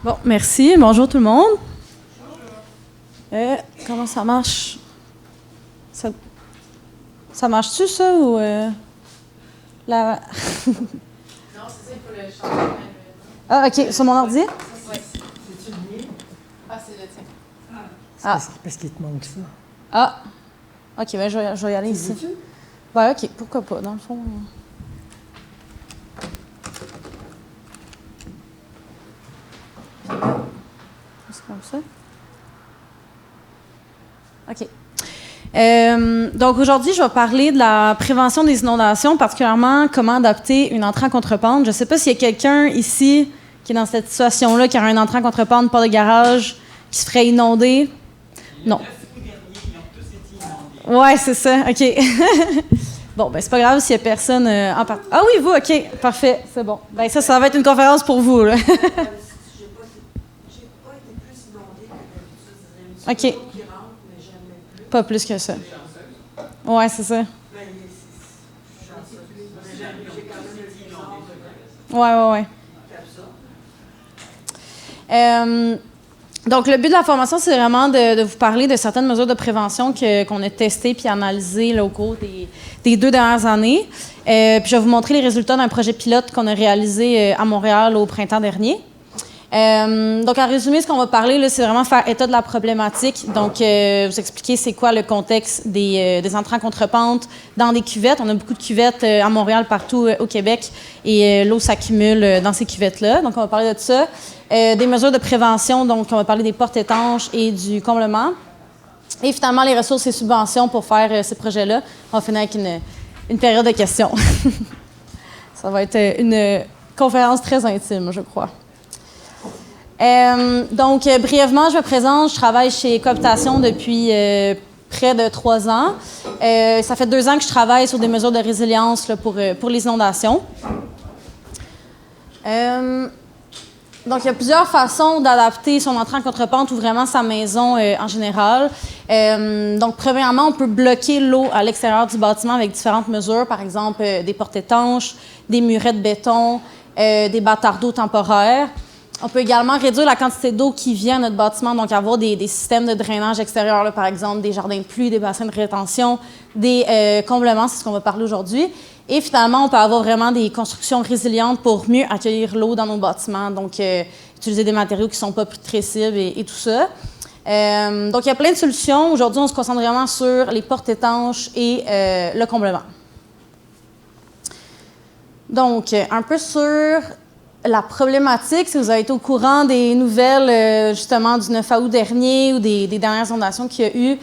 Bon, merci. Bonjour tout le monde. Comment ça marche? Ça marche-tu, ça, ou... la... Non, c'est ça, il faut le changer. Ah, OK. Sur mon ordi? Oui. C'est-tu le mien? Ah, c'est le tien. Parce qu'il te manque ça. Ah. OK, ben je vais y aller ici. Ouais, OK. Pourquoi pas, dans le fond... C'est comme ça. OK. Donc aujourd'hui, je vais parler de la prévention des inondations, particulièrement comment adapter une entrée en contre-pente. Je ne sais pas s'il y a quelqu'un ici qui est dans cette situation-là, qui a un entrée en contre-pente, pas de garage, qui se ferait inonder. Non. Ouais, c'est ça. OK. Bon, ben c'est pas grave s'il y a personne en part. Ah oui, vous, OK. Parfait. C'est bon. Ben ça va être une conférence pour vous, là. OK. Pas plus que ça. Ouais, c'est ça. Ouais. Donc, le but de la formation, c'est vraiment de vous parler de certaines mesures de prévention qu'on a testées puis analysées là, au cours des 2 dernières années. Puis, je vais vous montrer les résultats d'un projet pilote qu'on a réalisé à Montréal au printemps dernier. Donc, en résumé, ce qu'on va parler, là, c'est vraiment faire état de la problématique. Donc, vous expliquer c'est quoi le contexte des entrées en contre-pente dans des cuvettes. On a beaucoup de cuvettes à Montréal, partout au Québec, et l'eau s'accumule dans ces cuvettes-là. Donc, on va parler de ça. Des mesures de prévention, donc on va parler des portes étanches et du comblement. Et finalement, les ressources et subventions pour faire ces projets-là. On va finir avec une période de questions. Ça va être une conférence très intime, je crois. Donc, brièvement, je me présente. Je travaille chez Cooptation depuis près de 3 ans. Ça fait 2 ans que je travaille sur des mesures de résilience là, pour les inondations. Donc, il y a plusieurs façons d'adapter son entrée en contre-pente ou vraiment sa maison en général. Donc, premièrement, on peut bloquer l'eau à l'extérieur du bâtiment avec différentes mesures, par exemple des portes étanches, des murets de béton, des bâtards d'eau temporaires. On peut également réduire la quantité d'eau qui vient à notre bâtiment, donc avoir des systèmes de drainage extérieur, là, par exemple des jardins de pluie, des bassins de rétention, des comblements, c'est ce qu'on va parler aujourd'hui. Et finalement, on peut avoir vraiment des constructions résilientes pour mieux accueillir l'eau dans nos bâtiments, donc utiliser des matériaux qui ne sont pas putrescibles et tout ça. Donc, il y a plein de solutions. Aujourd'hui, on se concentre vraiment sur les portes étanches et le comblement. Donc, un peu sur la problématique, si vous avez été au courant des nouvelles, justement, du 9 août dernier ou des dernières inondations qu'il y a eu,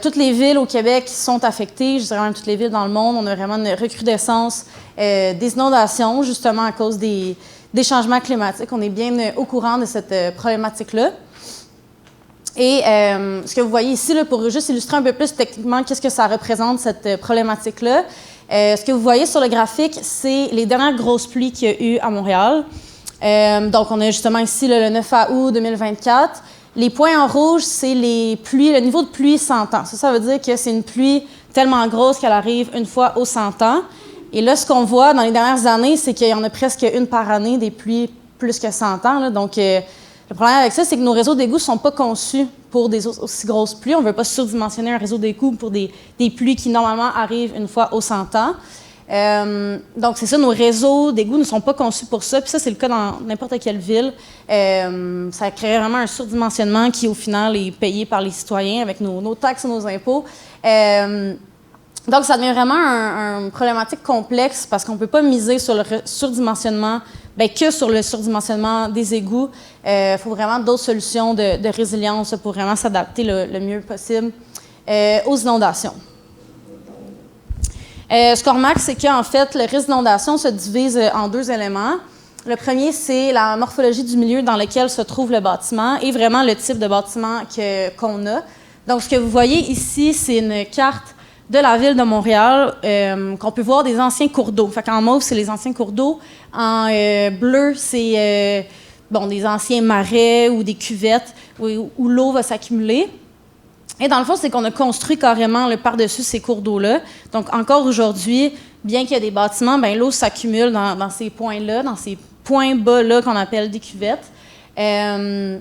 toutes les villes au Québec sont affectées, je dirais même toutes les villes dans le monde. On a vraiment une recrudescence des inondations, justement, à cause des changements climatiques. On est bien au courant de cette problématique-là. Et ce que vous voyez ici, là, pour juste illustrer un peu plus techniquement qu'est-ce que ça représente, cette problématique-là, ce que vous voyez sur le graphique, c'est les dernières grosses pluies qu'il y a eu à Montréal. Donc, on a justement ici là, le 9 août 2024. Les points en rouge, c'est les pluies, le niveau de pluie 100 ans. Ça veut dire que c'est une pluie tellement grosse qu'elle arrive une fois aux 100 ans. Et là, ce qu'on voit dans les dernières années, c'est qu'il y en a presque une par année des pluies plus que 100 ans. Là. Donc, le problème avec ça, c'est que nos réseaux d'égouts ne sont pas conçus pour des aussi grosses pluies. On ne veut pas surdimensionner un réseau d'égouts pour des pluies qui, normalement, arrivent une fois aux 100 ans. Donc, c'est ça, nos réseaux d'égouts ne sont pas conçus pour ça. Puis ça, c'est le cas dans n'importe quelle ville. Ça crée vraiment un surdimensionnement qui, au final, est payé par les citoyens avec nos taxes et nos impôts. Donc, ça devient vraiment une problématique complexe parce qu'on ne peut pas miser sur le surdimensionnement, que sur le surdimensionnement des égouts. Il faut vraiment d'autres solutions de résilience pour vraiment s'adapter le mieux possible aux inondations. Ce qu'on remarque, c'est qu'en fait, le risque d'inondation se divise en 2 éléments. Le premier, c'est la morphologie du milieu dans lequel se trouve le bâtiment et vraiment le type de bâtiment qu'on a. Donc, ce que vous voyez ici, c'est une carte de la ville de Montréal, qu'on peut voir des anciens cours d'eau. Fait qu'en mauve, c'est les anciens cours d'eau. En bleu, c'est des anciens marais ou des cuvettes où l'eau va s'accumuler. Et dans le fond, c'est qu'on a construit carrément par-dessus ces cours d'eau-là. Donc, encore aujourd'hui, bien qu'il y ait des bâtiments, l'eau s'accumule dans ces points-là, dans ces points bas-là qu'on appelle des cuvettes. C'est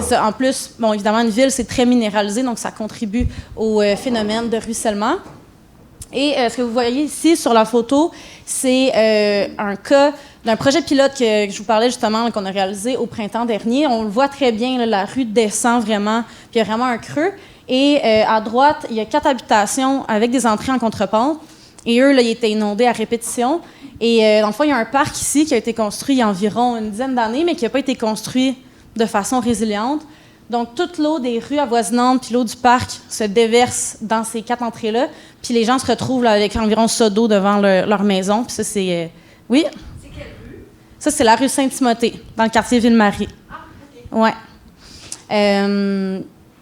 ça. En plus, bon, évidemment, une ville, c'est très minéralisé, donc ça contribue au phénomène de ruissellement. Et ce que vous voyez ici sur la photo, c'est un cas d'un projet pilote que je vous parlais justement, qu'on a réalisé au printemps dernier. On le voit très bien, là, la rue descend vraiment, puis il y a vraiment un creux. Et à droite, il y a 4 habitations avec des entrées en contrepente. Et eux, là, ils étaient inondés à répétition. Et dans le fond, il y a un parc ici qui a été construit il y a environ une dizaine d'années, mais qui n'a pas été construit de façon résiliente. Donc, toute l'eau des rues avoisinantes puis l'eau du parc se déverse dans ces 4 entrées-là. Puis les gens se retrouvent là, avec environ ça d'eau devant leur maison. Puis ça, c'est... oui? C'est quelle rue? Ça, c'est la rue Saint-Timothée, dans le quartier Ville-Marie. Ah, OK. Ouais.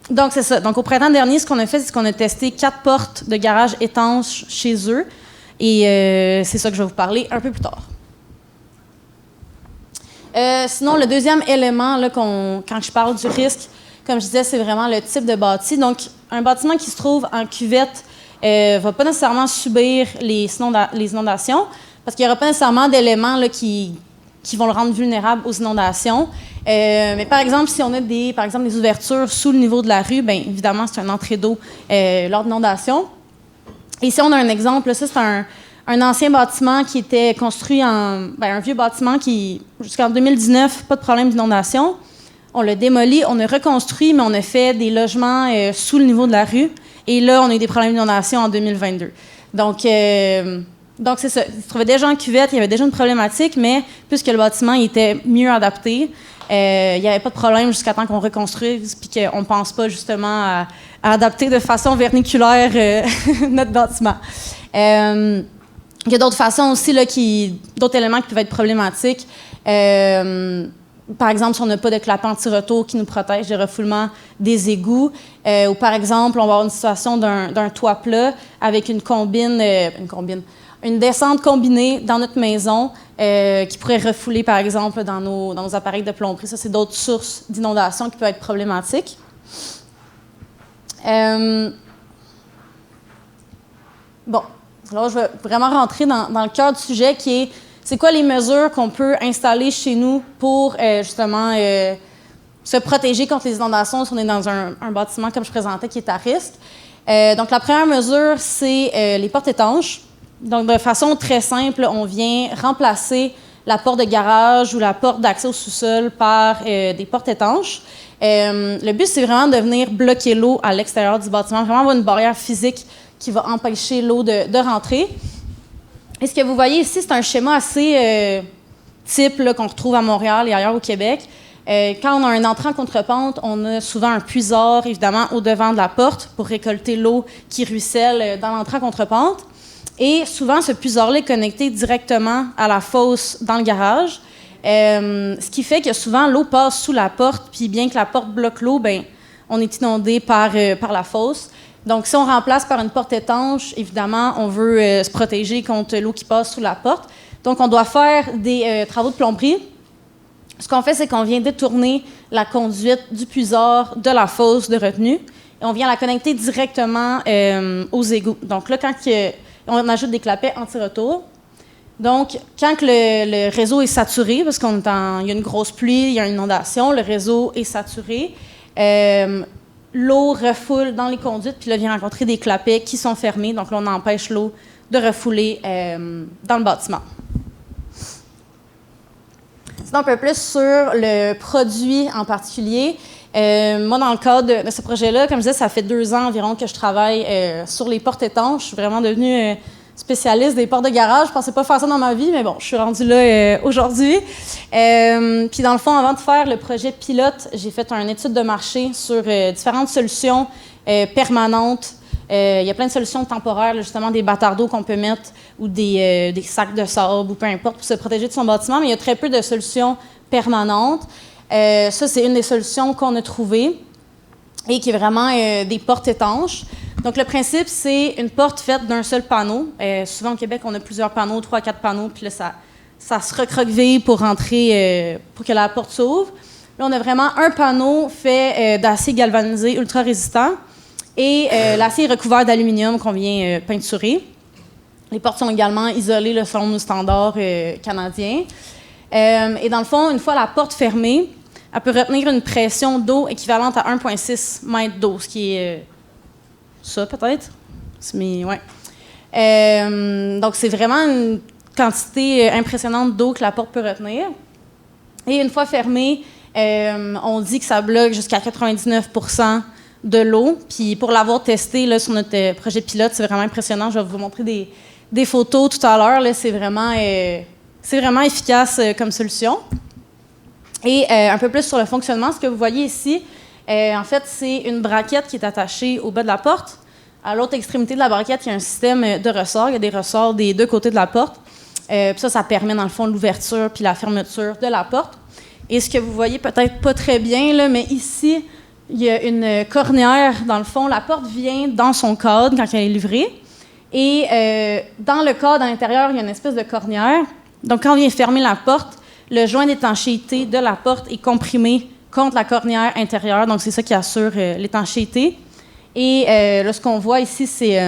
Donc, c'est ça. Donc, au printemps dernier, ce qu'on a fait, c'est qu'on a testé 4 portes de garage étanches chez eux. Et c'est ça que je vais vous parler un peu plus tard. Sinon, le deuxième élément, là, quand je parle du risque, comme je disais, c'est vraiment le type de bâti. Donc, un bâtiment qui se trouve en cuvette ne va pas nécessairement subir les inondations parce qu'il n'y aura pas nécessairement d'éléments là, qui vont le rendre vulnérable aux inondations. Mais par exemple, si on a des ouvertures sous le niveau de la rue, bien évidemment, c'est une entrée d'eau lors d'inondation. Ici, on a un exemple. Là, ça, c'est un ancien bâtiment qui était construit un vieux bâtiment qui, jusqu'en 2019, pas de problème d'inondation. On l'a démoli, on a reconstruit, mais on a fait des logements sous le niveau de la rue. Et là, on a eu des problèmes d'inondation en 2022. Donc c'est ça. Il se trouvait déjà en cuvette, il y avait déjà une problématique, mais puisque le bâtiment il était mieux adapté, il n'y avait pas de problème jusqu'à temps qu'on reconstruise puis qu'on ne pense pas justement à adapter de façon verniculaire notre bâtiment. Il y a d'autres façons aussi, là, d'autres éléments qui peuvent être problématiques. Par exemple, si on n'a pas de clapet anti-retour qui nous protège des refoulements des égouts, ou par exemple, on va avoir une situation d'un toit plat avec une descente combinée dans notre maison qui pourrait refouler, par exemple, dans nos appareils de plomberie. Ça, c'est d'autres sources d'inondation qui peuvent être problématiques. Bon. Alors, je vais vraiment rentrer dans le cœur du sujet qui est c'est quoi les mesures qu'on peut installer chez nous pour justement se protéger contre les inondations si on est dans un bâtiment comme je présentais qui est à risque. Donc, la première mesure, c'est les portes étanches. Donc, de façon très simple, on vient remplacer la porte de garage ou la porte d'accès au sous-sol par des portes étanches. Le but, c'est vraiment de venir bloquer l'eau à l'extérieur du bâtiment, vraiment avoir une barrière physique qui va empêcher l'eau de rentrer. Et ce que vous voyez ici, c'est un schéma assez type là, qu'on retrouve à Montréal et ailleurs au Québec. Quand on a un entrant en contrepente, on a souvent un puisard, évidemment, au devant de la porte pour récolter l'eau qui ruisselle dans l'entrant en contrepente. Et souvent, ce puisard-là est connecté directement à la fosse dans le garage, ce qui fait que souvent, l'eau passe sous la porte, puis bien que la porte bloque l'eau, bien, on est inondé par la fosse. Donc, si on remplace par une porte étanche, évidemment, on veut se protéger contre l'eau qui passe sous la porte. Donc, on doit faire des travaux de plomberie. Ce qu'on fait, c'est qu'on vient détourner la conduite du puisard de la fosse de retenue et on vient la connecter directement aux égouts. Donc là, quand on ajoute des clapets anti-retour. Donc, quand le réseau est saturé, parce qu'il y a une grosse pluie, il y a une inondation, le réseau est saturé, l'eau refoule dans les conduites, puis là, vient rencontrer des clapets qui sont fermés. Donc là, on empêche l'eau de refouler dans le bâtiment. Sinon, un peu plus sur le produit en particulier. Moi, dans le cadre de ce projet-là, comme je disais, ça fait 2 ans environ que je travaille sur les portes étanches. Je suis vraiment devenue spécialiste des portes de garage. Je pensais pas faire ça dans ma vie, mais bon, je suis rendue là aujourd'hui. Puis dans le fond, avant de faire le projet pilote, j'ai fait une étude de marché sur différentes solutions permanentes. Il y a plein de solutions temporaires, là, justement des bâtards d'eau qu'on peut mettre ou des sacs de sable ou peu importe pour se protéger de son bâtiment, mais il y a très peu de solutions permanentes. Ça, c'est une des solutions qu'on a trouvées et qui est vraiment des portes étanches. Donc, le principe, c'est une porte faite d'un seul panneau. Souvent, au Québec, on a plusieurs panneaux, 3 à 4 panneaux, puis là, ça se recroqueville pour rentrer, pour que la porte s'ouvre. Là, on a vraiment un panneau fait d'acier galvanisé ultra résistant et l'acier est recouvert d'aluminium qu'on vient peinturer. Les portes sont également isolées selon nos standards canadiens. Et dans le fond, une fois la porte fermée, elle peut retenir une pression d'eau équivalente à 1,6 mètres d'eau, ce qui est ça peut-être. Mais ouais. Donc, c'est vraiment une quantité impressionnante d'eau que la porte peut retenir. Et une fois fermée, on dit que ça bloque jusqu'à 99% de l'eau. Puis pour l'avoir testé là, sur notre projet pilote, c'est vraiment impressionnant. Je vais vous montrer des photos tout à l'heure. Là, c'est vraiment efficace comme solution. Et un peu plus sur le fonctionnement, ce que vous voyez ici, en fait, c'est une braquette qui est attachée au bas de la porte. À l'autre extrémité de la braquette, il y a un système de ressorts. Il y a des ressorts des deux côtés de la porte. Puis ça permet, dans le fond, l'ouverture puis la fermeture de la porte. Et ce que vous voyez peut-être pas très bien, là, mais ici, il y a une cornière. Dans le fond, la porte vient dans son cadre quand elle est livrée. Et dans le cadre, à l'intérieur, il y a une espèce de cornière. Donc, quand on vient fermer la porte, le joint d'étanchéité de la porte est comprimé contre la cornière intérieure. Donc, c'est ça qui assure l'étanchéité. Et là, ce qu'on voit ici, c'est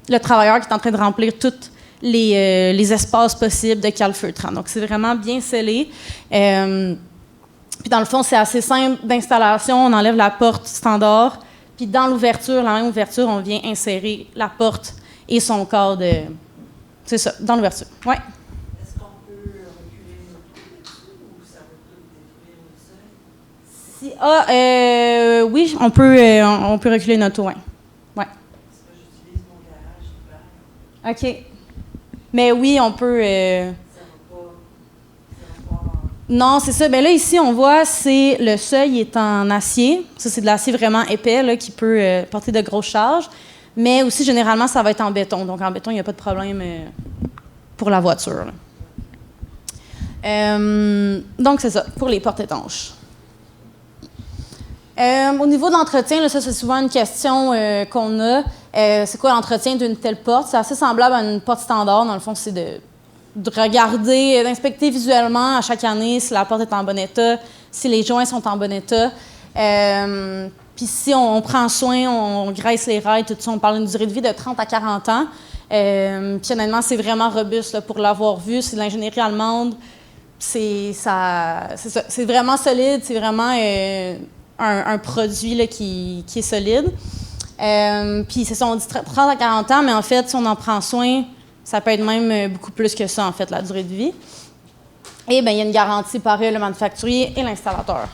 le travailleur qui est en train de remplir tous les espaces possibles de calfeutrant. Donc, c'est vraiment bien scellé. Puis, dans le fond, c'est assez simple d'installation. On enlève la porte standard. Puis, dans l'ouverture, la même ouverture, on vient insérer la porte et son cadre. C'est ça, dans l'ouverture. Oui. Est-ce qu'on peut reculer une auto là-dessus ou ça va tout détruire le sol? Oui, on peut reculer une auto, oui. Ouais. Parce que j'utilise mon garage l'hiver. OK. Mais oui, on peut. Ça va pas. Non, c'est ça. Bien là, ici, on voit, c'est le seuil est en acier. Ça, c'est de l'acier vraiment épais là, qui peut porter de grosses charges. Mais aussi, généralement, ça va être en béton. Donc, en béton, il n'y a pas de problème pour la voiture. Donc, c'est ça, pour les portes étanches. Au niveau de l'entretien, là, ça, c'est souvent une question qu'on a. C'est quoi l'entretien d'une telle porte? C'est assez semblable à une porte standard. Dans le fond, c'est de regarder, d'inspecter visuellement à chaque année si la porte est en bon état, si les joints sont en bon état. Puis si on prend soin, on graisse les rails, tout ça, on parle d'une durée de vie de 30 à 40 ans. Puis honnêtement, c'est vraiment robuste là, pour l'avoir vu. C'est de l'ingénierie allemande. C'est vraiment solide. C'est vraiment un produit là, qui est solide. Puis c'est ça, on dit 30 à 40 ans, mais en fait, si on en prend soin, ça peut être même beaucoup plus que ça, en fait, la durée de vie. Et bien, il y a une garantie par le manufacturier et l'installateur.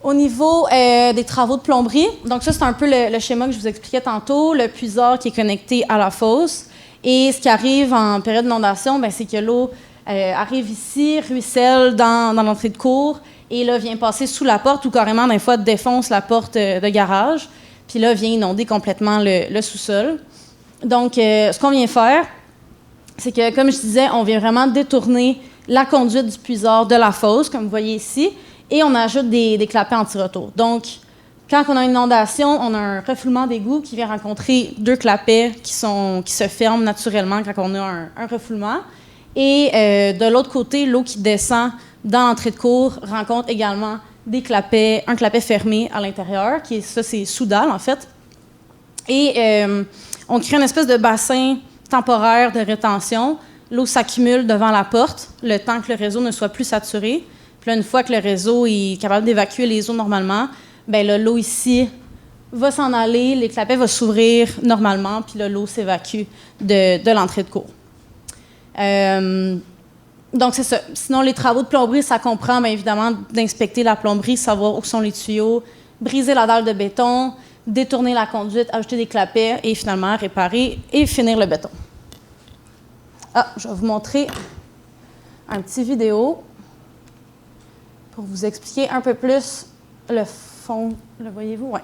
Au niveau des travaux de plomberie, donc ça, c'est un peu le schéma que je vous expliquais tantôt, le puiseur qui est connecté à la fosse. Et ce qui arrive en période d'inondation, c'est que l'eau arrive ici, ruisselle dans l'entrée de cour, et là, vient passer sous la porte ou carrément, des fois, défonce la porte de garage. Puis là, vient inonder complètement le sous-sol. Donc, ce qu'on vient faire, c'est que, comme je disais, on vient vraiment détourner la conduite du puiseur de la fosse, comme vous voyez ici, et on ajoute des clapets anti-retour. Donc, quand on a une inondation, on a un refoulement d'égout qui vient rencontrer deux clapets qui se ferment naturellement quand on a un refoulement. Et de l'autre côté, l'eau qui descend dans l'entrée de cour rencontre également un clapet fermé à l'intérieur, c'est sous dalle, en fait. Et on crée une espèce de bassin temporaire de rétention. L'eau s'accumule devant la porte, le temps que le réseau ne soit plus saturé. Puis là, une fois que le réseau est capable d'évacuer les eaux normalement, là, l'eau ici va s'en aller, les clapets vont s'ouvrir normalement, puis là, l'eau s'évacue de l'entrée de cour. Donc, c'est ça. Sinon, les travaux de plomberie, ça comprend évidemment d'inspecter la plomberie, savoir où sont les tuyaux, briser la dalle de béton, détourner la conduite, ajouter des clapets et finalement réparer et finir le béton. Je vais vous montrer un petit vidéo pour vous expliquer un peu plus le fond. Le voyez-vous? Oui.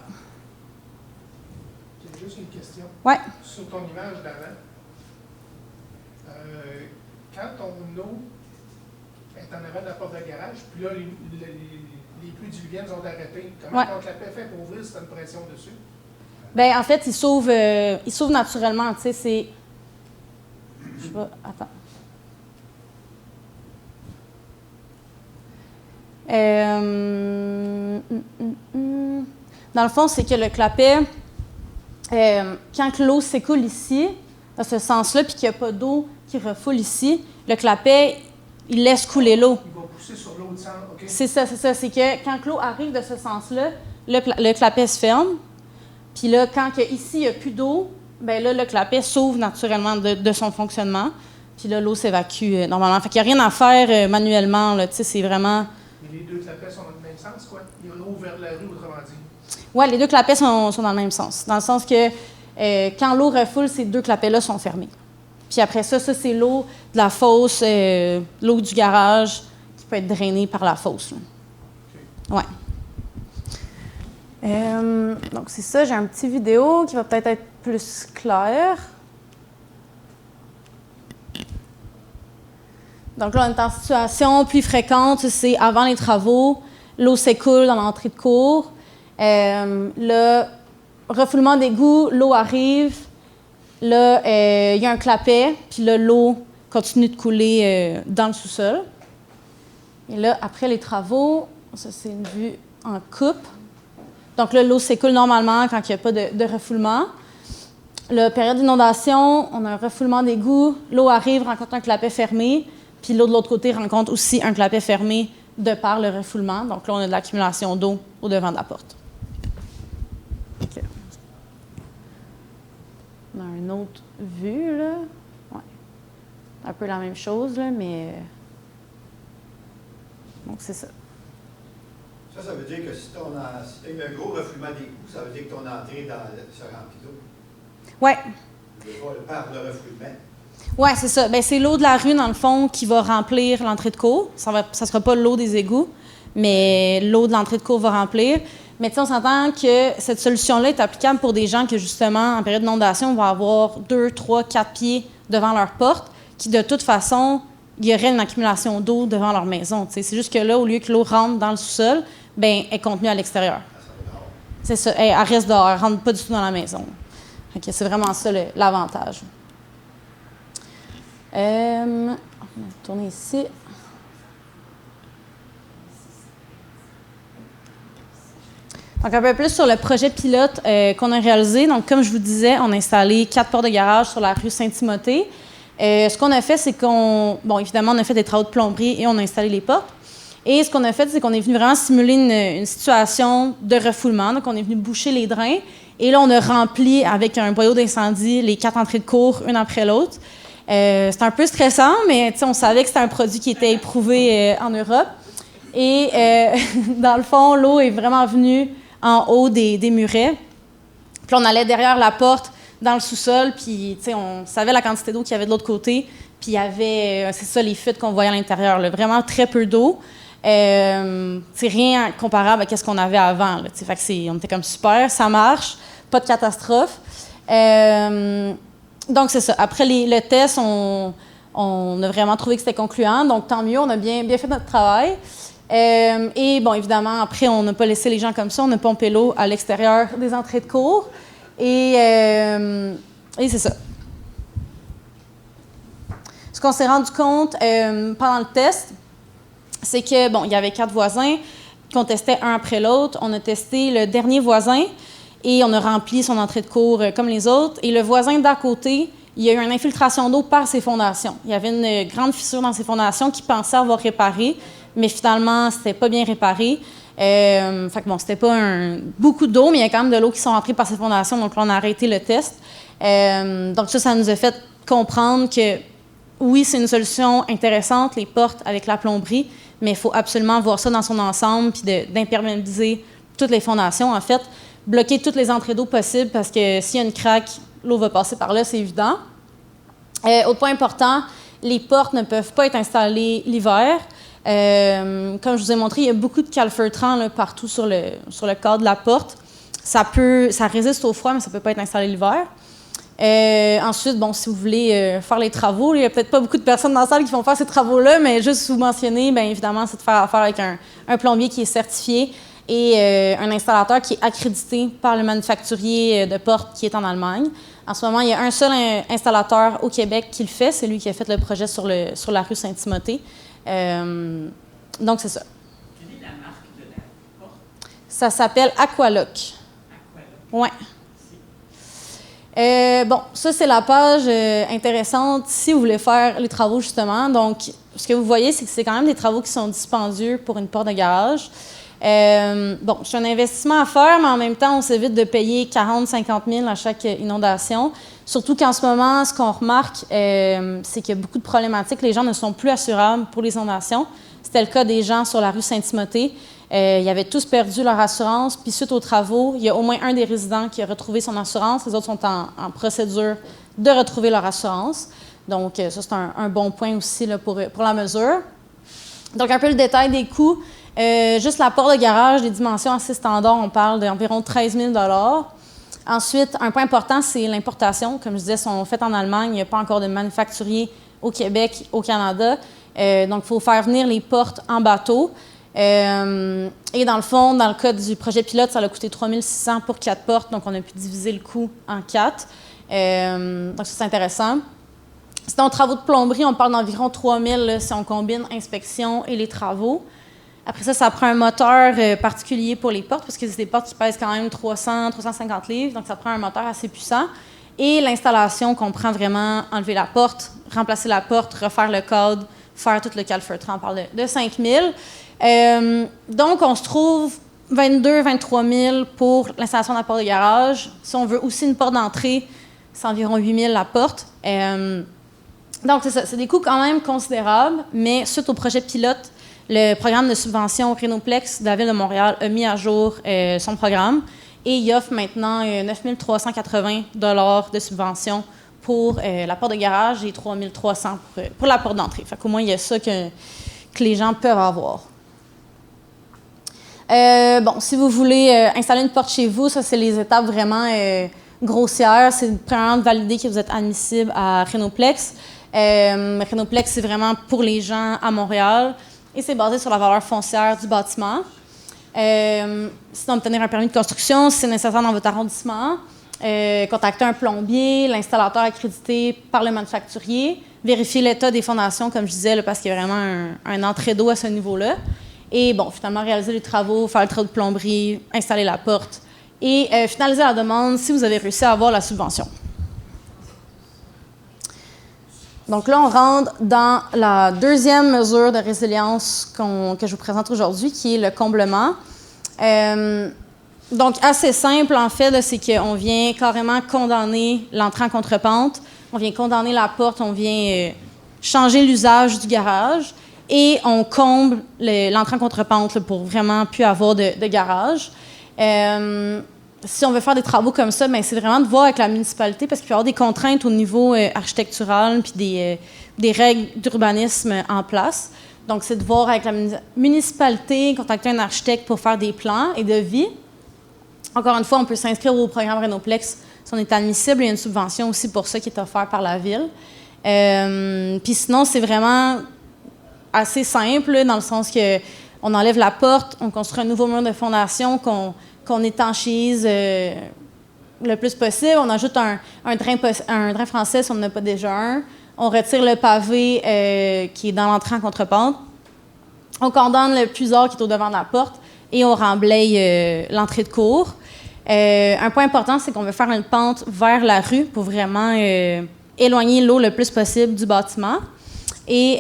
J'ai juste une question. Oui. Sur ton image d'avant, quand ton eau est en avant de la porte de garage, puis là, les pluies diluviennes sont arrêtées, comment ton clapet fait pour ouvrir si tu as une pression dessus? Bien, en fait, il s'ouvre naturellement. Tu sais, c'est... Je sais pas... Attends. Dans le fond, c'est que le clapet, quand l'eau s'écoule ici, dans ce sens-là, puis qu'il n'y a pas d'eau qui refoule ici, le clapet, il laisse couler l'eau. Il va pousser sur l'autre sens, OK? C'est ça. C'est que quand l'eau arrive de ce sens-là, le clapet se ferme. Puis là, quand ici, il n'y a plus d'eau, bien là, le clapet s'ouvre naturellement de son fonctionnement. Puis là, l'eau s'évacue normalement. Fait qu'il n'y a rien à faire manuellement. Là, c'est vraiment... Mais les deux clapets sont dans le même sens, quoi? Il y a l'eau vers la rue, autrement dit. Oui, les deux clapets sont dans le même sens. Dans le sens que quand l'eau refoule, ces deux clapets-là sont fermés. Puis après ça, c'est l'eau de la fosse, l'eau du garage qui peut être drainée par la fosse. Oui. Donc, c'est ça. J'ai un petit vidéo qui va peut-être être plus clair. Donc là, on est en situation plus fréquente. C'est avant les travaux, l'eau s'écoule dans l'entrée de cour. Le refoulement d'égout, l'eau arrive. Là, il y a un clapet, puis là, l'eau continue de couler dans le sous-sol. Et là, après les travaux, ça, c'est une vue en coupe. Donc là, l'eau s'écoule normalement quand il n'y a pas de refoulement. La période d'inondation, on a un refoulement d'égout. L'eau arrive, rencontre un clapet fermé. Puis l'eau de l'autre côté rencontre aussi un clapet fermé de par le refoulement. Donc là, on a de l'accumulation d'eau au devant de la porte. Okay. On a une autre vue, là. Ouais. Un peu la même chose, là, mais... Donc, c'est ça. Ça veut dire que si tu as eu un gros refoulement d'égout, ça veut dire que ton entrée se remplit d'eau. Oui. Par le refoulement. Oui, c'est ça. Bien, c'est l'eau de la rue, dans le fond, qui va remplir l'entrée de cour. Ça ne sera pas l'eau des égouts, mais l'eau de l'entrée de cour va remplir. Mais tu sais, on s'entend que cette solution-là est applicable pour des gens qui, justement, en période d'inondation, vont avoir 2, 3, 4 pieds devant leur porte, qui, de toute façon, il y aurait une accumulation d'eau devant leur maison. Tu sais. C'est juste que là, au lieu que l'eau rentre dans le sous-sol, bien, elle est contenue à l'extérieur. C'est ça. Elle reste dehors. Elle ne rentre pas du tout dans la maison. Okay, c'est vraiment ça l'avantage. On va tourner ici. Donc, un peu plus sur le projet pilote qu'on a réalisé. Donc, comme je vous disais, on a installé 4 portes de garage sur la rue Saint-Timothée. Ce qu'on a fait, c'est évidemment, on a fait des travaux de plomberie et on a installé les portes. Et ce qu'on a fait, c'est qu'on est venu vraiment simuler une situation de refoulement. Donc, on est venu boucher les drains. Et là, on a rempli avec un boyau d'incendie les 4 entrées de cour, une après l'autre. C'était un peu stressant, mais on savait que c'était un produit qui était éprouvé en Europe. Et dans le fond, l'eau est vraiment venue en haut des murets. Puis on allait derrière la porte, dans le sous-sol, puis on savait la quantité d'eau qu'il y avait de l'autre côté. Puis il y avait, c'est ça, les fuites qu'on voyait à l'intérieur, là, vraiment très peu d'eau. C'est rien comparable à ce qu'on avait avant. Là, fait que on était comme super, ça marche, pas de catastrophe. Donc, c'est ça. Après le test, on a vraiment trouvé que c'était concluant. Donc, tant mieux, on a bien fait notre travail. Et bon, évidemment, après, on n'a pas laissé les gens comme ça. On a pompé l'eau à l'extérieur des entrées de cour. Et c'est ça. Ce qu'on s'est rendu compte pendant le test, c'est que, bon, il y avait 4 voisins qu'on testait un après l'autre. On a testé le dernier voisin et on a rempli son entrée de cour comme les autres. Et le voisin d'à côté, il y a eu une infiltration d'eau par ses fondations. Il y avait une grande fissure dans ses fondations qu'il pensait avoir réparée, mais finalement, c'était pas bien réparé. Fait que bon, c'était pas beaucoup d'eau, mais il y a quand même de l'eau qui sont rentrées par ses fondations, donc là, on a arrêté le test. Donc ça nous a fait comprendre que oui, c'est une solution intéressante, les portes avec la plomberie, mais il faut absolument voir ça dans son ensemble puis d'imperméabiliser toutes les fondations. En fait, bloquer toutes les entrées d'eau possibles parce que s'il y a une craque, l'eau va passer par là, c'est évident. Autre point important, les portes ne peuvent pas être installées l'hiver. Comme je vous ai montré, il y a beaucoup de calfeutrant là, partout sur le cadre de la porte. Ça résiste au froid, mais ça ne peut pas être installé l'hiver. Ensuite, bon, si vous voulez faire les travaux, il n'y a peut-être pas beaucoup de personnes dans la salle qui vont faire ces travaux-là, mais juste vous mentionner, bien évidemment, c'est de faire affaire avec un plombier qui est certifié et un installateur qui est accrédité par le manufacturier de portes qui est en Allemagne. En ce moment, il y a un seul installateur au Québec qui le fait. C'est lui qui a fait le projet sur la rue Saint-Timothée. Donc, c'est ça. Quelle est la marque de la porte? Ça s'appelle Aqualock. Aqualock. Oui. Bon, ça, c'est la page intéressante si vous voulez faire les travaux, justement. Donc, ce que vous voyez, c'est que c'est quand même des travaux qui sont dispendieux pour une porte de garage. Bon, c'est un investissement à faire, mais en même temps, on s'évite de payer 40-50 000 à chaque inondation. Surtout qu'en ce moment, ce qu'on remarque, c'est qu'il y a beaucoup de problématiques. Les gens ne sont plus assurables pour les inondations. C'était le cas des gens sur la rue Saint-Timothée. Ils avaient tous perdu leur assurance. Puis suite aux travaux, il y a au moins un des résidents qui a retrouvé son assurance. Les autres sont en procédure de retrouver leur assurance. Donc, ça, c'est un bon point aussi là, pour la mesure. Donc, un peu le détail des coûts. Juste la porte de garage, les dimensions assez standards, on parle d'environ 13 000 $. Ensuite, un point important, c'est l'importation. Comme je disais, sont faites en Allemagne. Il n'y a pas encore de manufacturier au Québec, au Canada. Donc, il faut faire venir les portes en bateau. Et dans le fond, dans le cas du projet pilote, ça a coûté 3 600 pour 4 portes. Donc, on a pu diviser le coût en 4. Donc, ça, c'est intéressant. Sinon, travaux de plomberie, on parle d'environ 3 000 si on combine inspection et les travaux. Après ça, ça prend un moteur particulier pour les portes, parce que c'est des portes qui pèsent quand même 300-350 livres, donc ça prend un moteur assez puissant. Et l'installation comprend vraiment enlever la porte, remplacer la porte, refaire le cadre, faire tout le calfeutré. On parle de 5 000. Donc, on se trouve 22-23 000 pour l'installation de la porte de garage. Si on veut aussi une porte d'entrée, c'est environ 8 000 la porte. Donc, c'est ça. C'est des coûts quand même considérables, mais suite au projet pilote, le programme de subvention Rénoplex de la Ville de Montréal a mis à jour son programme et il offre maintenant 9 380 $ de subvention pour la porte de garage et 3 300 pour la porte d'entrée. Fait qu'au moins, il y a ça que les gens peuvent avoir. Bon, si vous voulez installer une porte chez vous, ça, c'est les étapes vraiment grossières. C'est premièrement de valider que vous êtes admissible à Rénoplex. Rénoplex, c'est vraiment pour les gens à Montréal. Et c'est basé sur la valeur foncière du bâtiment. Sinon, obtenir un permis de construction, si c'est nécessaire dans votre arrondissement. Contacter un plombier, l'installateur accrédité par le manufacturier. Vérifier l'état des fondations, comme je disais, là, parce qu'il y a vraiment un entrée d'eau à ce niveau-là. Et bon, finalement, réaliser les travaux, faire le travail de plomberie, installer la porte. Et finaliser la demande si vous avez réussi à avoir la subvention. Donc là, on rentre dans la deuxième mesure de résilience que je vous présente aujourd'hui, qui est le comblement. Donc, assez simple, en fait, c'est qu'on vient carrément condamner l'entrée en contrepente, on vient condamner la porte, on vient changer l'usage du garage et on comble l'entrée en contrepente là, pour vraiment plus avoir de garage. Si on veut faire des travaux comme ça, bien, c'est vraiment de voir avec la municipalité parce qu'il peut y avoir des contraintes au niveau architectural puis des règles d'urbanisme en place. Donc, c'est de voir avec la municipalité, contacter un architecte pour faire des plans et devis. Encore une fois, on peut s'inscrire au programme Rénoplex si on est admissible. Il y a une subvention aussi pour ça qui est offerte par la Ville. Puis sinon, c'est vraiment assez simple là, dans le sens qu'on enlève la porte, on construit un nouveau mur de fondation qu'on étanchéise le plus possible. On ajoute un drain français si on n'en a pas déjà un. On retire le pavé qui est dans l'entrée en contrepente. On condamne le puisard qui est au-devant de la porte et on remblaye l'entrée de cour. Un point important, c'est qu'on veut faire une pente vers la rue pour vraiment éloigner l'eau le plus possible du bâtiment. Et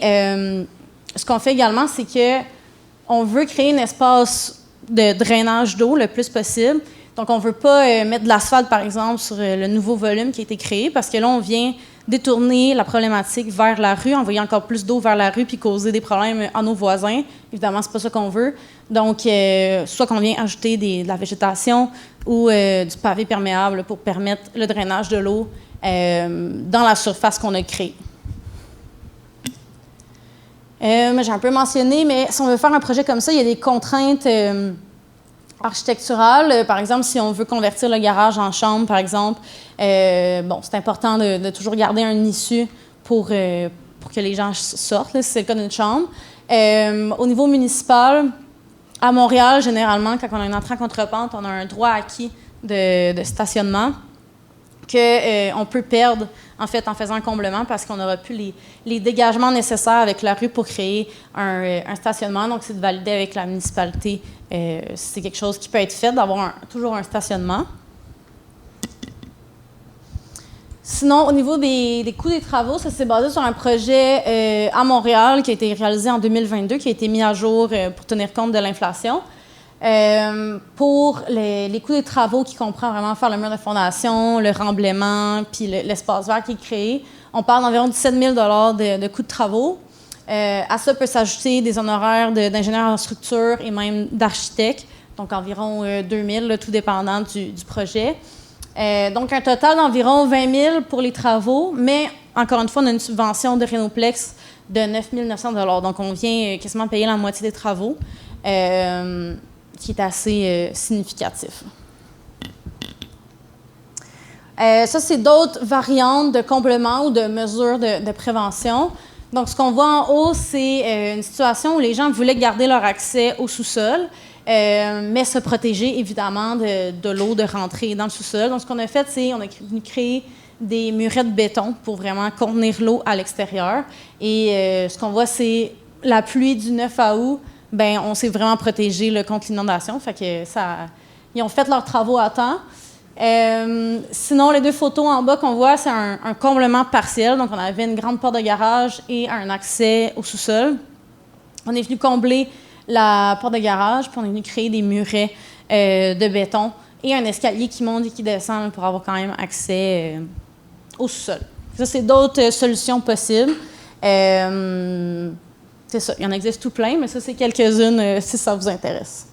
ce qu'on fait également, c'est qu'on veut créer un espace de drainage d'eau le plus possible. Donc, on ne veut pas mettre de l'asphalte, par exemple, sur le nouveau volume qui a été créé, parce que là, on vient détourner la problématique vers la rue, envoyer encore plus d'eau vers la rue puis causer des problèmes à nos voisins. Évidemment, c'est pas ça qu'on veut. Donc, soit qu'on vient ajouter de la végétation ou du pavé perméable pour permettre le drainage de l'eau dans la surface qu'on a créée. J'ai un peu mentionné, mais si on veut faire un projet comme ça, il y a des contraintes architecturales. Par exemple, si on veut convertir le garage en chambre, par exemple, c'est important de toujours garder un issue pour que les gens sortent, là, si c'est le cas d'une chambre. Au niveau municipal, à Montréal, généralement, quand on a une entrée en contrepente, on a un droit acquis de stationnement qu'on peut perdre en fait en faisant un comblement parce qu'on n'aura plus les dégagements nécessaires avec la rue pour créer un stationnement. Donc, c'est de valider avec la municipalité si c'est quelque chose qui peut être fait, d'avoir toujours un stationnement. Sinon, au niveau des coûts des travaux, ça s'est basé sur un projet à Montréal qui a été réalisé en 2022, qui a été mis à jour pour tenir compte de l'inflation. Pour les coûts des travaux qui comprend vraiment faire le mur de fondation, le remblaiement, puis l'espace vert qui est créé, on parle d'environ 17 000 de coûts de travaux. À ça peut s'ajouter des honoraires d'ingénieurs en structure et même d'architectes, donc environ 2 000, là, tout dépendant du projet. Donc, un total d'environ 20 000 pour les travaux, mais encore une fois, on a une subvention de Rénoplex de 9 900 $. Donc, on vient quasiment payer la moitié des travaux, qui est assez significatif. Ça, c'est d'autres variantes de compléments ou de mesures de prévention. Donc, ce qu'on voit en haut, c'est une situation où les gens voulaient garder leur accès au sous-sol, mais se protéger évidemment de l'eau de rentrer dans le sous-sol. Donc, ce qu'on a fait, c'est on a créé des murets de béton pour vraiment contenir l'eau à l'extérieur. Et ce qu'on voit, c'est la pluie du 9 août, ben on s'est vraiment protégé là, contre l'inondation. Fait que ils ont fait leurs travaux à temps. Sinon, les deux photos en bas qu'on voit, c'est un comblement partiel. Donc, on avait une grande porte de garage et un accès au sous-sol. On est venu combler la porte de garage, puis on est venu créer des murets de béton et un escalier qui monte et qui descend pour avoir quand même accès au sous-sol. Ça, c'est d'autres solutions possibles. C'est ça, il y en existe tout plein, mais ça, c'est quelques-unes si ça vous intéresse.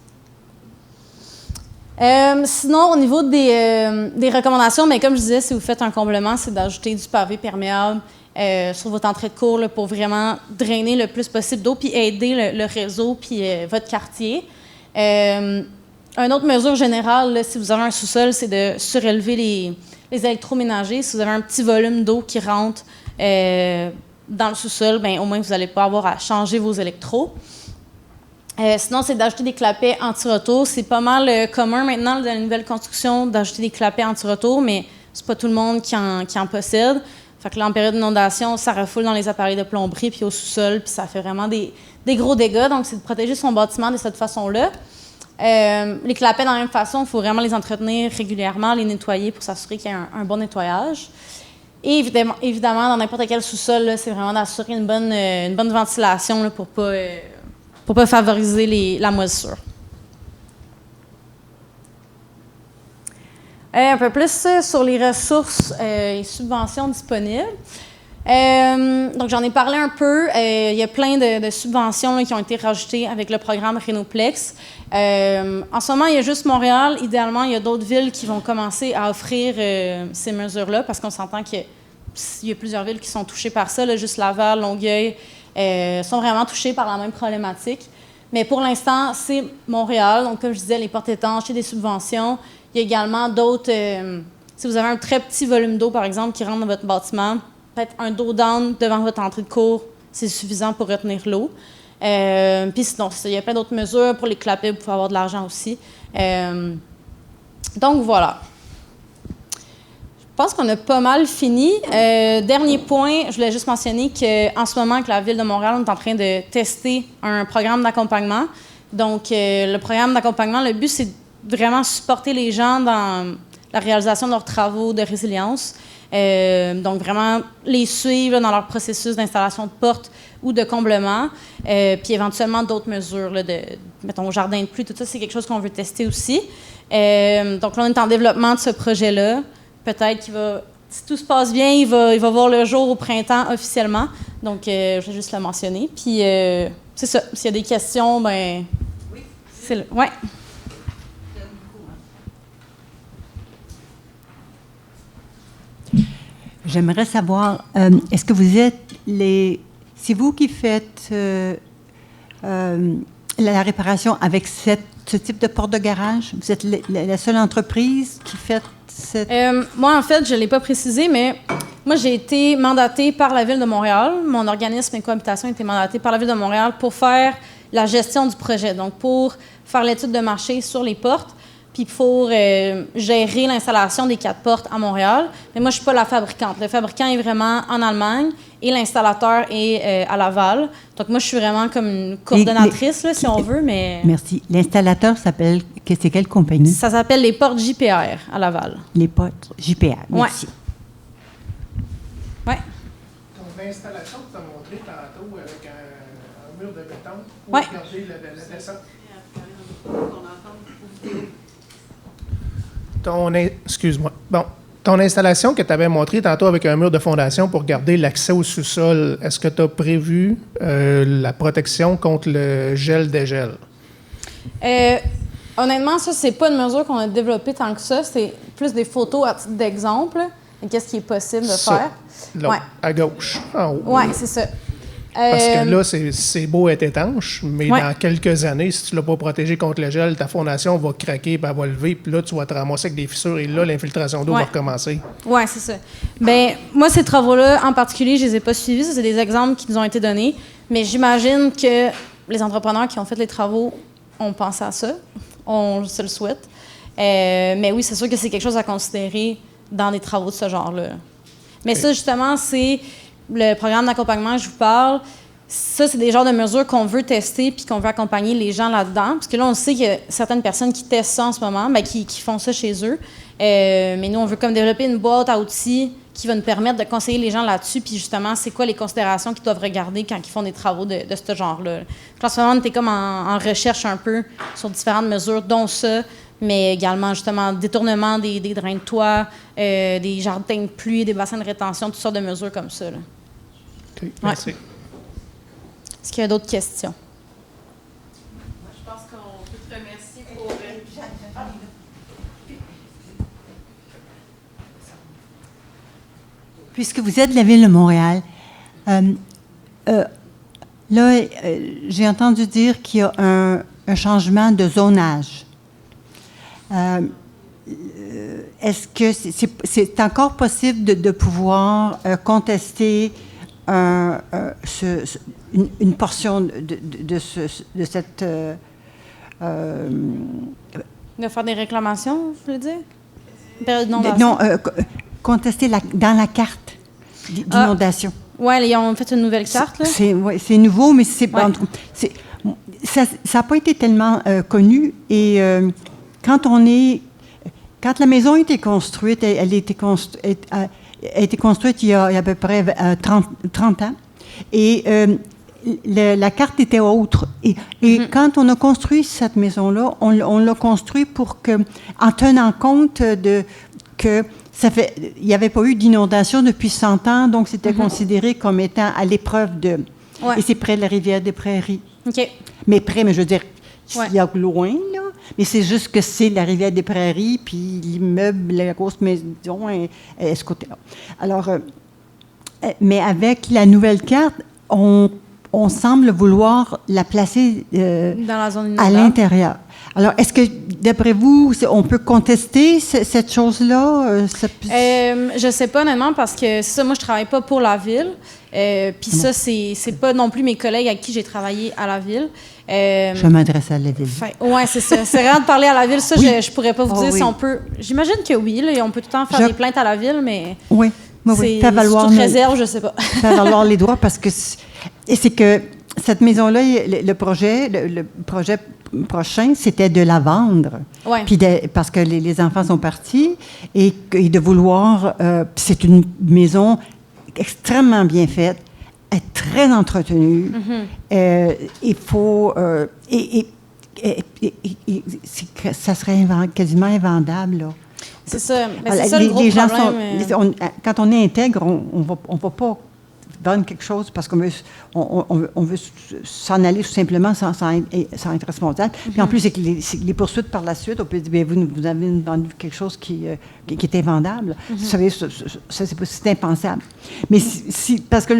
Sinon, au niveau des recommandations, mais comme je disais, si vous faites un comblement, c'est d'ajouter du pavé perméable sur votre entrée de cour là, pour vraiment drainer le plus possible d'eau puis aider le réseau puis votre quartier. Une autre mesure générale, là, si vous avez un sous-sol, c'est de surélever les électroménagers. Si vous avez un petit volume d'eau qui rentre dans le sous-sol, bien, au moins vous n'allez pas avoir à changer vos électros. Sinon, c'est d'ajouter des clapets anti-retour. C'est pas mal commun maintenant dans la nouvelle construction d'ajouter des clapets anti-retour, mais c'est pas tout le monde qui en possède. Fait que là, en période d'inondation, ça refoule dans les appareils de plomberie puis au sous-sol, puis ça fait vraiment des gros dégâts. Donc, c'est de protéger son bâtiment de cette façon-là. Les clapets, de la même façon, il faut vraiment les entretenir régulièrement, les nettoyer pour s'assurer qu'il y a un bon nettoyage. Et évidemment, dans n'importe quel sous-sol, là, c'est vraiment d'assurer une bonne ventilation là, pour pas favoriser la moisissure. Un peu plus sur les ressources et subventions disponibles. Donc, j'en ai parlé un peu. Il y a plein de subventions là, qui ont été rajoutées avec le programme Rénoplex. En ce moment, il y a juste Montréal. Idéalement, il y a d'autres villes qui vont commencer à offrir ces mesures-là parce qu'on s'entend qu'il y a plusieurs villes qui sont touchées par ça. Là, juste Laval, Longueuil sont vraiment touchées par la même problématique. Mais pour l'instant, c'est Montréal. Donc, comme je disais, les portes étanches et des subventions. Il y a également d'autres... si vous avez un très petit volume d'eau, par exemple, qui rentre dans votre bâtiment, peut-être un dos down devant votre entrée de cour, c'est suffisant pour retenir l'eau. Puis sinon, il y a plein d'autres mesures pour les clapets, vous pouvez avoir de l'argent aussi. Donc, voilà. Je pense qu'on a pas mal fini. Dernier point, je voulais juste mentionner qu'en ce moment, avec la Ville de Montréal, on est en train de tester un programme d'accompagnement. Donc, le programme d'accompagnement, le but, c'est vraiment supporter les gens dans la réalisation de leurs travaux de résilience. Donc, vraiment les suivre là, dans leur processus d'installation de portes ou de comblement. Puis, éventuellement, d'autres mesures, là, mettons, jardin de pluie, tout ça, c'est quelque chose qu'on veut tester aussi. Donc, là, on est en développement de ce projet-là. Peut-être qu'il va, si tout se passe bien, il va voir le jour au printemps officiellement. Donc, je vais juste le mentionner. Puis, c'est ça. S'il y a des questions, ben oui. Ouais. J'aimerais savoir, est-ce que vous êtes c'est vous qui faites la réparation avec ce type de porte de garage? Vous êtes la seule entreprise qui fait cette... Moi, en fait, je ne l'ai pas précisé, mais moi, j'ai été mandatée par la Ville de Montréal. Mon organisme Écohabitation a été mandaté par la Ville de Montréal pour faire la gestion du projet, donc pour faire l'étude de marché sur les portes, puis pour gérer l'installation des 4 portes à Montréal. Mais moi, je ne suis pas la fabricante. Le fabricant est vraiment en Allemagne et l'installateur est à Laval. Donc, moi, je suis vraiment comme une coordonnatrice, là, si on veut, mais... Merci. L'installateur c'est quelle compagnie? Ça s'appelle les portes JPR à Laval. Les portes JPR, merci. Ouais. Ouais. Ton installation que tu as montré tantôt avec un mur de béton pour Ouais. garder la descente. Excuse-moi. Bon. Ton installation que tu avais montrée tantôt avec un mur de fondation pour garder l'accès au sous-sol, est-ce que tu as prévu la protection contre le gel-dégel? Honnêtement, ça, c'est pas une mesure qu'on a développée tant que ça. C'est plus des photos à titre d'exemple. Et qu'est-ce qui est possible de Ça, faire? là, Ouais. à gauche, en haut. Oui, c'est ça. Parce que là, c'est beau être étanche, mais Ouais. dans quelques années, si tu ne l'as pas protégé contre le gel, ta fondation va craquer, puis elle va lever, puis là, tu vas te ramasser avec des fissures, et là, l'infiltration d'eau Ouais. va recommencer. Oui, c'est ça. Bien, moi, ces travaux-là, en particulier, je les ai pas suivis. Ça, c'est des exemples qui nous ont été donnés. Mais j'imagine que les entrepreneurs qui ont fait les travaux ont pensé à ça. On se le souhaite. Mais oui, c'est sûr que c'est quelque chose à considérer dans des travaux de ce genre-là. Mais ça, justement, c'est le programme d'accompagnement que je vous parle. Ça, c'est des genres de mesures qu'on veut tester puis qu'on veut accompagner les gens là-dedans. Parce que là, on sait qu'il y a certaines personnes qui testent ça en ce moment, bien, qui font ça chez eux. Mais nous, on veut comme développer une boîte à outils qui va nous permettre de conseiller les gens là-dessus. Puis justement, c'est quoi les considérations qu'ils doivent regarder quand ils font des travaux de ce genre-là. En ce moment, on était comme en recherche un peu sur différentes mesures, dont ça, mais également, justement, détournement des drains de toit, des jardins de pluie, des bassins de rétention, toutes sortes de mesures comme ça, là. OK, merci. Est-ce qu'il y a d'autres questions? Moi, je pense qu'on peut te remercier pour... Puisque vous êtes de la Ville de Montréal, j'ai entendu dire qu'il y a un changement de zonage. Est-ce que c'est encore possible de pouvoir contester une portion de cette... De faire des réclamations, vous voulez dire? Période d'inondation? non, contester dans la carte d'inondation. Oui, ils ont fait une nouvelle carte, là. C'est nouveau, mais c'est Ouais. ça n'a pas été tellement connu. Et quand la maison a été construite, elle a été construite il y a à peu près 30 ans. Et la carte était autre. Et quand on a construit cette maison-là, on l'a construit pour que, en tenant compte que il n'y avait pas eu d'inondation depuis 100 ans, donc c'était considéré comme étant à l'épreuve de... Ouais. Et c'est près de la rivière des Prairies. OK. Mais près, mais je veux dire, Ouais. il y a loin, là. Mais c'est juste que c'est la rivière des Prairies, puis l'immeuble, la grosse maison est ce côté-là. Alors, mais avec la nouvelle carte, on semble vouloir la placer Dans la zone à inondable. l'intérieur. Alors, est-ce que, d'après vous, on peut contester cette chose-là? Je sais pas, honnêtement, parce que ça, moi, je travaille pas pour la ville. Puis ça, c'est pas non plus mes collègues avec qui j'ai travaillé à la ville. Je m'adresse à la ville. Oui, c'est ça. C'est vraiment de parler à la ville. Ça, Oui. je pourrais pas vous Oh, dire oui. si on peut... J'imagine que oui, là, on peut tout le temps faire des plaintes à la ville, mais Oui, oui. c'est Faire valoir sous toute réserve, je sais pas. faire valoir les droits parce que c'est que cette maison-là, le projet prochain, c'était de la vendre. Ouais. Puis parce que les enfants sont partis et de vouloir... c'est une maison extrêmement bien faite, très entretenue. Il faut... ça serait quasiment invendable, là. C'est ça. Mais Alors, c'est ça le gros les gens problème. quand on est intègre, on va pas vendre quelque chose parce qu'on veut, on veut s'en aller tout simplement sans être responsable. Puis en plus, c'est que les poursuites par la suite, on peut dire, bien, vous avez vendu quelque chose qui est invendable. Vous savez, ça c'est impensable. Mais parce que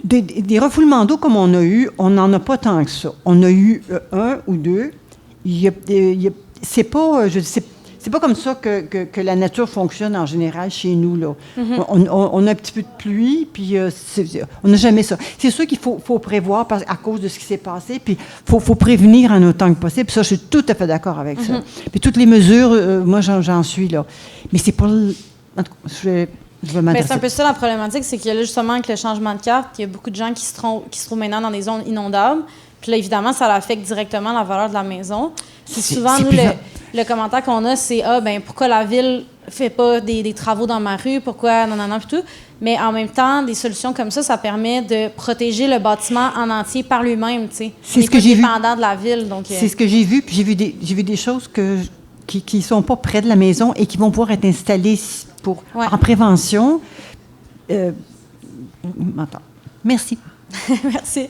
des refoulements d'eau comme on a eu, on n'en a pas tant que ça. On a eu un ou deux. C'est pas comme ça que la nature fonctionne en général chez nous, là. On a un petit peu de pluie, puis on n'a jamais ça. C'est sûr qu'il faut prévoir à cause de ce qui s'est passé, puis faut prévenir en autant que possible. Puis ça, je suis tout à fait d'accord avec ça. Puis toutes les mesures, moi, j'en suis là. Mais c'est pas... En tout cas, je vais Mais m'adresser. c'est un peu ça la problématique, c'est que là, justement, avec le changement de carte, il y a beaucoup de gens qui se trouvent maintenant dans des zones inondables. Puis là, évidemment, ça affecte directement la valeur de la maison. Puis souvent, nous, le commentaire qu'on a, c'est « Ah, ben pourquoi la Ville fais pas des travaux dans ma rue, pourquoi, non, puis tout. Mais en même temps, des solutions comme ça permet de protéger le bâtiment en entier par lui-même, tu sais. C'est ce que j'ai vu. Dépendant de la ville, donc... C'est ce que j'ai vu, puis j'ai vu des choses qui sont pas près de la maison et qui vont pouvoir être installées en prévention. Attends. Merci. Merci.